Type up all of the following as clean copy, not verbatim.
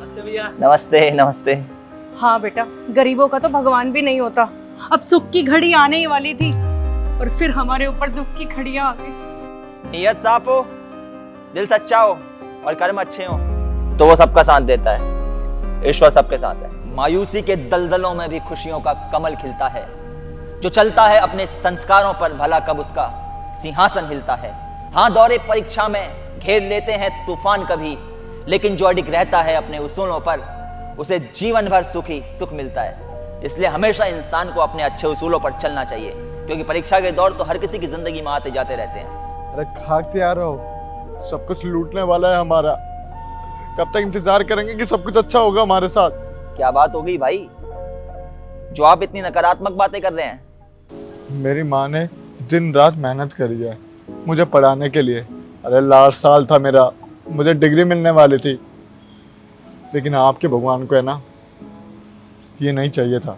नमस्ते भैया। नमस्ते नमस्ते। हाँ बेटा, गरीबों का तो भगवान भी नहीं होता। अब सुख की घड़ी आने ही वाली थी और फिर हमारे ऊपर दुख की घड़ियां आ गई। नीयत साफ हो, दिल सच्चा हो और कर्म अच्छे हो तो वो सबका साथ देता है। ईश्वर सबके साथ है। मायूसी के दलदलों में भी खुशियों का कमल खिलता है। जो चलता है अपने संस्कारों पर भला कब उसका सिंहासन हिलता है। हाँ, दौरे परीक्षा में घेर लेते हैं तूफान कभी, लेकिन जो अडिग रहता है अपने उसूलों पर उसे जीवन भर सुख मिलता है। इसलिए हमेशा इंसान को अपने अच्छे उसूलों पर चलना चाहिए, क्योंकि परीक्षा के दौर तो हर किसी की जिंदगी में आते जाते रहते हैं। अरे खाक तैयार हो, सब कुछ लूटने वाला है हमारा। कब तक इंतजार करेंगे कि सब कुछ अच्छा होगा हमारे साथ? क्या बात हो गई भाई, जो आप इतनी नकारात्मक बातें कर रहे हैं? मेरी माँ ने दिन रात मेहनत करी है मुझे पढ़ाने के लिए। अरे लास्ट साल था मेरा, मुझे डिग्री मिलने वाली थी, लेकिन आपके भगवान को है ना, ये नहीं चाहिए था।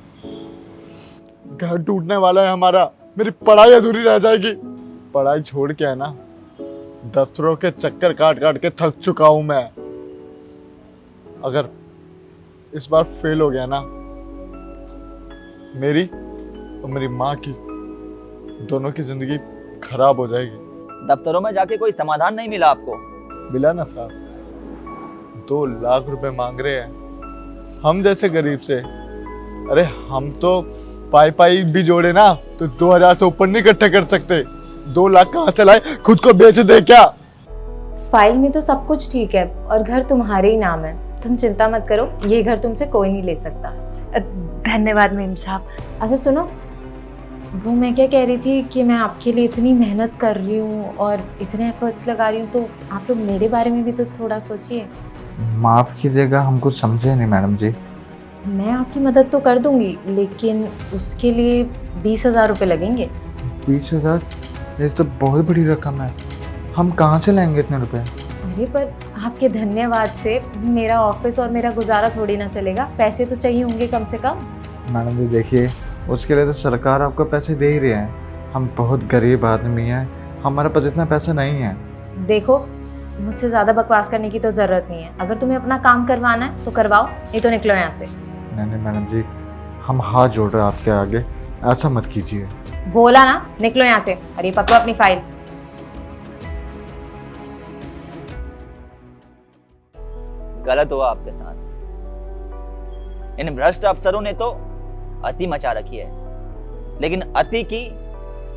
घर टूटने वाला है हमारा, मेरी पढ़ाई अधूरी रह जाएगी। पढ़ाई छोड़ के है ना, दफ्तरों के चक्कर काट काट के थक चुका हूं मैं। अगर इस बार फेल हो गया ना, मेरी और मेरी माँ की दोनों की जिंदगी खराब हो जाएगी। दफ्तरों में जाके कोई समाधान नहीं मिला आपको? मिला ना साहब, 2 लाख रुपए मांग रहे हैं हम जैसे गरीब से। अरे हम तो पाई भी जोड़े ना तो 2000 से ऊपर नहीं इकट्ठे कर सकते। 2 लाख कहाँ से लाए, खुद को बेच दे क्या? फाइल में तो सब कुछ ठीक है और घर तुम्हारे ही नाम है, तुम चिंता मत करो, ये घर तुमसे कोई नहीं ले सकता। धन्यवाद मेम साहब। अच्छा सुनो, वो मैं क्या कह रही थी कि मैं आपके लिए इतनी मेहनत कर रही हूँ और इतने एफर्ट्स लगा रही हूँ, तो आप लोग मेरे बारे में भी तो थोड़ा सोचिए। माफ़ कीजिएगा, हम कुछ समझे नहीं मैडम जी। मैं आपकी मदद तो कर दूंगी, लेकिन उसके लिए 20,000 रुपये लगेंगे। 20,000? ये तो बहुत बड़ी रकम है, हम कहाँ से लाएंगे इतने रुपए? अरे पर आपके धन्यवाद से मेरा ऑफिस और मेरा गुजारा थोड़ी ना चलेगा, पैसे तो चाहिए होंगे कम से कम। मैडम जी देखिए, उसके लिए तो सरकार आपको पैसे दे ही रही है। हम बहुत गरीब आदमी हैं, हमारे पास इतना पैसा नहीं है। देखो, मुझसे ज़्यादा बकवास करने की तो ज़रूरत नहीं है। अगर तुम्हें अपना काम करवाना है तो करवाओ, नहीं तो निकलो यहाँ से। नहीं मैडम जी, हम हाथ जोड़ रहे हैं आपके आगे, ऐसा मत कीजिए। बोला ना, निकलो यहाँ से। अरे पकड़ो अपनी फाइल। गलत हुआ आपके साथ। इन भ्रष्ट अफसरों ने तो अति मचा रखी है, लेकिन अति की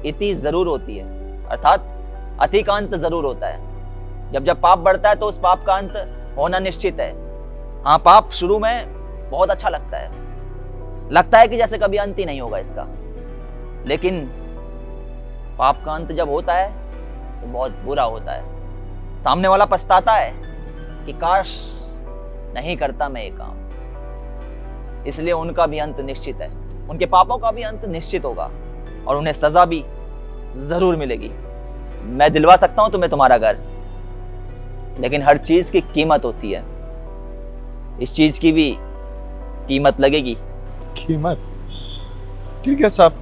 इति जरूर होती है, अर्थात अति का अंत जरूर होता है। जब जब पाप बढ़ता है तो उस पाप का अंत होना निश्चित है। हाँ, पाप शुरू में बहुत अच्छा लगता है कि जैसे कभी अंत ही नहीं होगा इसका, लेकिन पाप का अंत जब होता है तो बहुत बुरा होता है। सामने वाला पछताता है कि काश नहीं करता मैं ये काम। इसलिए उनका भी अंत निश्चित है, उनके पापों का भी अंत निश्चित होगा और उन्हें सजा भी जरूर मिलेगी। मैं दिलवा सकता हूं तुम्हें तुम्हारा घर, लेकिन हर चीज की कीमत होती है। इस चीज की भी कीमत लगेगी। कीमत? ठीक है साहब,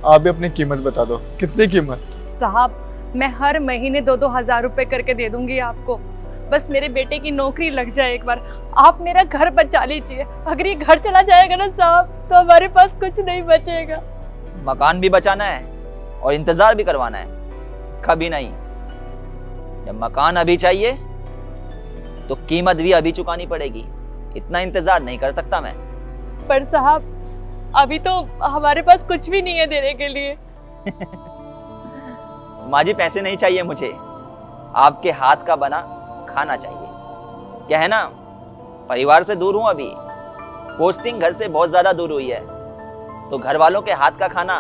आप भी अपनी कीमत बता दो, कितनी कीमत? साहब, मैं हर महीने 2-2 हजार रुपए करके दे दूंगी आपको। बस मेरे बेटे की नौकरी लग जाए एक बार, आप मेरा घर बचा लीजिए। अगर ये घर चला जाएगा ना साहब, तो हमारे पास कुछ नहीं बचेगा। मकान भी बचाना है और इंतजार भी करवाना है? कभी नहीं। जब मकान अभी चाहिए तो कीमत भी अभी चुकानी पड़ेगी। इतना इंतजार नहीं कर सकता मैं। पर साहब, अभी तो हमारे पास कुछ भी नहीं है देने के लिए। माँ जी, पैसे नहीं चाहिए मुझे, आपके हाथ का बना खाना चाहिए। क्या है ना, परिवार से दूर हूं अभी, पोस्टिंग घर से बहुत ज्यादा दूर हुई है, तो घर वालों के हाथ का खाना,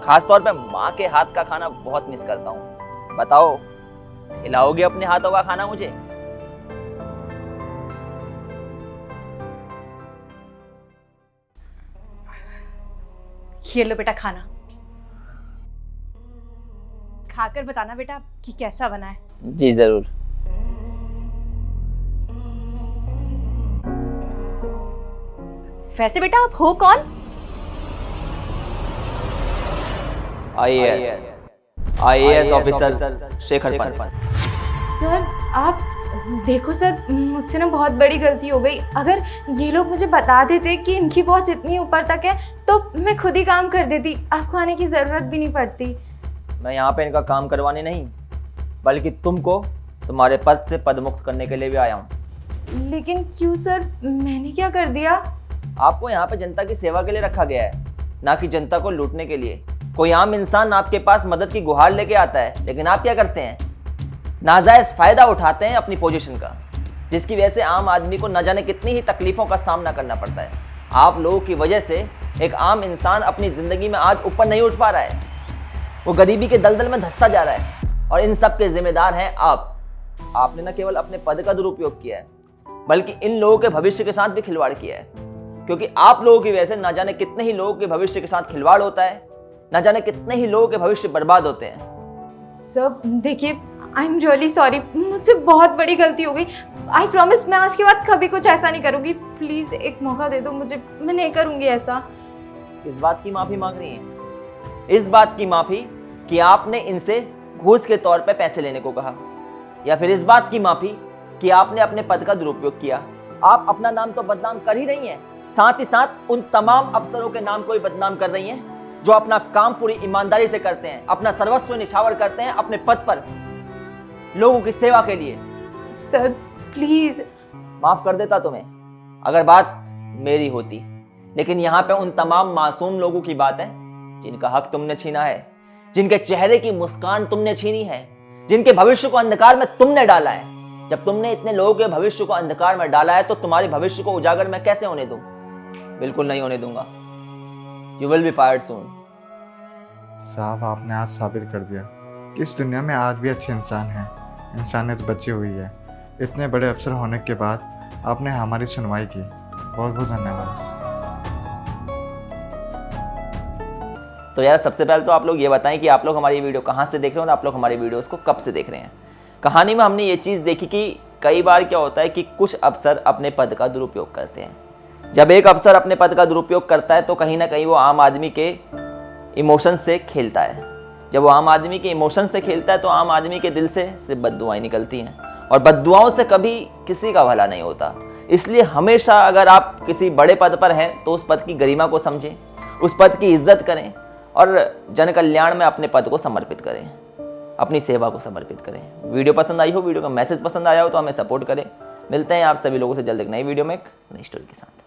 खासतौर पे माँ के हाथ का खाना बहुत मिस करता हूँ। बताओ, खिलाओगे अपने हाथों का खाना मुझे? ये लो बेटा खाना, खाकर बताना बेटा कि कैसा बना है। जी जरूर। वैसे बेटा आप हो कौन? IAS officer Shekhar Pant. Sir, आप देखो सर, मुझसे ना बहुत बड़ी गलती हो गई। अगर ये लोग मुझे बता देते कि इनकी पहुंच इतनी ऊपर तक है तो मैं खुद ही काम कर देती, आपको आने की ज़रूरत भी नहीं पड़ती। मैं यहाँ पे इनका काम करवाने नहीं, बल्कि तुमको तुम्हारे पद से पदमुक्त करने के लिए भी आया हूँ। लेकिन क्यों सर, मैंने क्या कर दिया? आपको यहाँ पे जनता की सेवा के लिए रखा गया है, ना कि जनता को लूटने के लिए। कोई आम इंसान आपके पास मदद की गुहार लेके आता है, लेकिन आप क्या करते हैं? नाजायज फायदा उठाते हैं अपनी पोजीशन का, जिसकी वजह से आम आदमी को न जाने कितनी ही तकलीफों का सामना करना पड़ता है। आप लोगों की वजह से एक आम इंसान अपनी जिंदगी में आज ऊपर नहीं उठ पा रहा है, वो गरीबी के दलदल में धंसता जा रहा है, और इन सब के जिम्मेदार हैं आप। आपने न केवल अपने पद का दुरुपयोग किया है, बल्कि इन लोगों के भविष्य के साथ भी खिलवाड़ किया है, क्योंकि आप लोगों की वजह से न जाने कितने ही लोगों के भविष्य के साथ खिलवाड़ होता है, न जाने कितने ही लोगों के भविष्य बर्बाद होते हैं। सर देखिए, आई एम रियली सॉरी, मुझसे बहुत बड़ी गलती हो गई। आई प्रॉमिस मैं आज के बाद कभी कुछ ऐसा नहीं करूँगी। प्लीज़ एक मौका दे दो मुझे, मैं नहीं करूँगी ऐसा। इस बात की माफ़ी मांग रही हैं? इस बात की माफ़ी कि आपने इनसे घूस के तौर पे पैसे लेने को कहा, या फिर इस बात की माफ़ी कि आपने अपने पद का दुरुपयोग किया? आप अपना नाम तो बदनाम कर ही रही हैं, साथ ही साथ उन तमाम अफसरों के नाम को भी बदनाम कर रही हैं जो अपना काम पूरी ईमानदारी से करते हैं, अपना सर्वस्व निछावर करते हैं अपने पद पर लोगों की सेवा के लिए। Sir please. माफ कर देता तुम्हें अगर बात मेरी होती, लेकिन यहाँ पे उन तमाम मासूम लोगों की बात है जिनका हक तुमने छीना है, जिनके चेहरे की मुस्कान तुमने छीनी है, जिनके भविष्य को अंधकार में तुमने डाला है। जब तुमने इतने लोगों के भविष्य को अंधकार में डाला है तो तुम्हारे भविष्य को उजागर मैं कैसे होने दूं? बिल्कुल नहीं होने दूंगा। यू विल बी फायर्ड सून। साहब, आपने आज साबित कर दिया कि इस दुनिया में आज भी अच्छे इंसान हैं, इंसानियत बची हुई है। इतने बड़े अफसर होने के बाद आपने हमारी सुनवाई की, बहुत बहुत धन्यवाद। तो यार सबसे पहले तो आप लोग ये बताएं कि आप लोग हमारी वीडियो कहाँ से देख रहे हैं और आप लोग हमारी वीडियोस को कब से देख रहे हैं। कहानी में हमने ये चीज़ देखी कि कई बार क्या होता है कि कुछ अफसर अपने पद का दुरुपयोग करते हैं। जब एक अफसर अपने पद का दुरुपयोग करता है तो कहीं ना कहीं वो आम आदमी के इमोशन से खेलता है। जब वो आम आदमी के इमोशन से खेलता है तो आम आदमी के दिल से सिर्फ बद्दुआएं निकलती हैं, और बद्दुआओं से कभी किसी का भला नहीं होता। इसलिए हमेशा अगर आप किसी बड़े पद पर हैं तो उस पद की गरिमा को समझें, उस पद की इज्जत करें और जन कल्याण में अपने पद को समर्पित करें, अपनी सेवा को समर्पित करें। वीडियो पसंद आई हो, वीडियो का मैसेज पसंद आया हो तो हमें सपोर्ट करें। मिलते हैं आप सभी लोगों से जल्द एक नई वीडियो में एक नई स्टोरी के साथ।